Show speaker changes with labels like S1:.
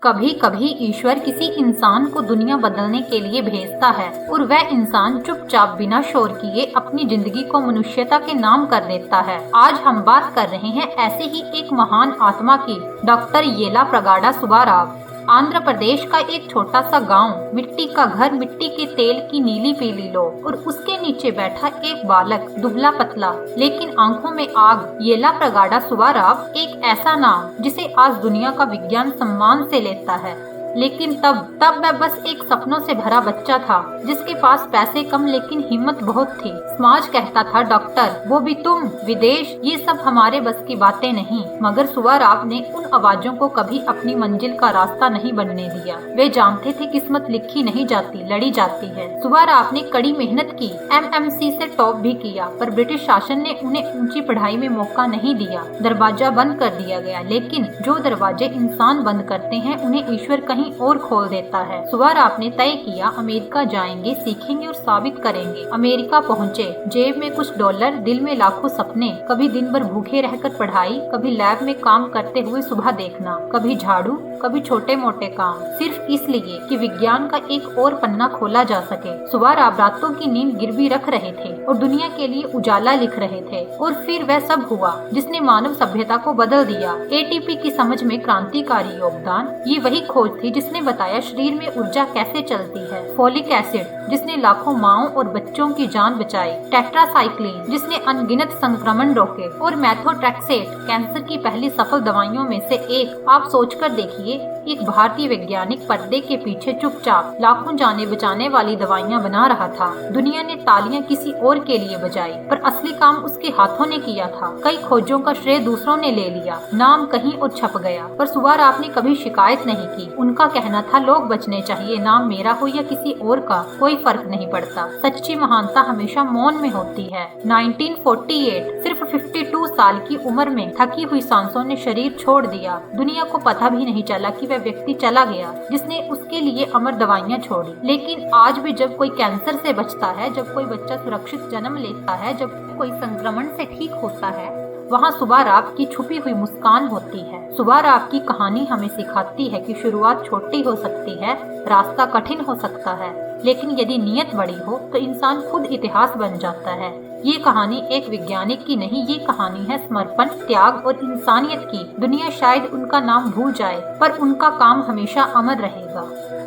S1: कभी कभी ईश्वर किसी इंसान को दुनिया बदलने के लिए भेजता है और वह इंसान चुपचाप बिना शोर किए अपनी जिंदगी को मनुष्यता के नाम कर देता है। आज हम बात कर रहे हैं ऐसे ही एक महान आत्मा की, डॉक्टर येलाप्रगाडा सुब्बाराव। आंध्र प्रदेश का एक छोटा सा गांव, मिट्टी का घर, मिट्टी के तेल की नीली पीली लो और उसके नीचे बैठा एक बालक, दुबला पतला लेकिन आंखों में आग। येलाप्रगाडा सुब्बाराव एक ऐसा नाम जिसे आज दुनिया का विज्ञान सम्मान से लेता है, लेकिन तब वह बस एक सपनों से भरा बच्चा था जिसके पास पैसे कम लेकिन हिम्मत बहुत थी। समाज कहता था, डॉक्टर वो भी तुम, विदेश, ये सब हमारे बस की बातें नहीं। मगर सुब्बाराव ने उन आवाजों को कभी अपनी मंजिल का रास्ता नहीं बनने दिया। वे जानते थे किस्मत लिखी नहीं जाती, लड़ी जाती है। सुब्बाराव ने कड़ी मेहनत की, MMC से टॉप भी किया, पर ब्रिटिश शासन ने उन्हें ऊंची पढ़ाई में मौका नहीं दिया। दरवाजा बंद कर दिया गया, लेकिन जो दरवाजे इंसान बंद करते हैं उन्हें ईश्वर कहीं और खोल देता है। सुब्बाराव ने तय किया, अमेरिका जाएंगे, सीखेंगे और साबित करेंगे। अमेरिका पहुँचे, जेब में कुछ डॉलर, दिल में लाखों सपने। कभी दिन भर भूखे रहकर पढ़ाई, कभी लैब में काम करते हुए सुबह देखना, कभी झाड़ू, कभी छोटे मोटे काम, सिर्फ इसलिए कि विज्ञान का एक और पन्ना खोला जा सके। सुब्बाराव रातों की नींद गिरवी रख रहे थे और दुनिया के लिए उजाला लिख रहे थे। और फिर वह सब हुआ जिसने मानव सभ्यता को बदल दिया। ATP की समझ में क्रांतिकारी योगदान। ये वही खोज थी जिसने बताया शरीर में ऊर्जा कैसे चलती है। फोलिक एसिड जिसने लाखों माओं और बच्चों की जान बचाई। टेट्रासाइक्लिन जिसने अनगिनत संक्रमण रोके। और मेथोट्रेक्सेट कैंसर की पहली सफल दवाइयों में से एक। आप सोचकर देखिए, एक भारतीय वैज्ञानिक पर्दे के पीछे चुपचाप लाखों जानें बचाने वाली दवाइयां बना रहा था। दुनिया ने तालियां किसी और के लिए बजाई, पर असली काम उसके हाथों ने किया था। कई खोजों का श्रेय दूसरों ने ले लिया, नाम कहीं और छप गया, पर सुब्बाराव ने कभी शिकायत नहीं की। उनका कहना था, लोग बचने चाहिए, नाम मेरा हो या किसी और का, कोई फर्क नहीं पड़ता। सच्ची महानता हमेशा मौन में होती है। 1948 सिर्फ 52 साल की उम्र में थकी हुई सांसों ने शरीर छोड़ दिया। दुनिया को पता भी नहीं चला कि वह व्यक्ति चला गया जिसने उसके लिए अमर दवाइयां छोड़ी। लेकिन आज भी जब कोई कैंसर से बचता है, जब कोई बच्चा सुरक्षित जन्म लेता है, जब कोई संक्रमण से ठीक होता है, वहाँ सुब्बाराव की छुपी हुई मुस्कान होती है। सुब्बाराव की कहानी हमें सिखाती है कि शुरुआत छोटी हो सकती है, रास्ता कठिन हो सकता है, लेकिन यदि नीयत बड़ी हो तो इंसान खुद इतिहास बन जाता है। ये कहानी एक वैज्ञानिक की नहीं, ये कहानी है समर्पण, त्याग और इंसानियत की। दुनिया शायद उनका नाम भूल जाए, पर उनका काम हमेशा अमर रहेगा।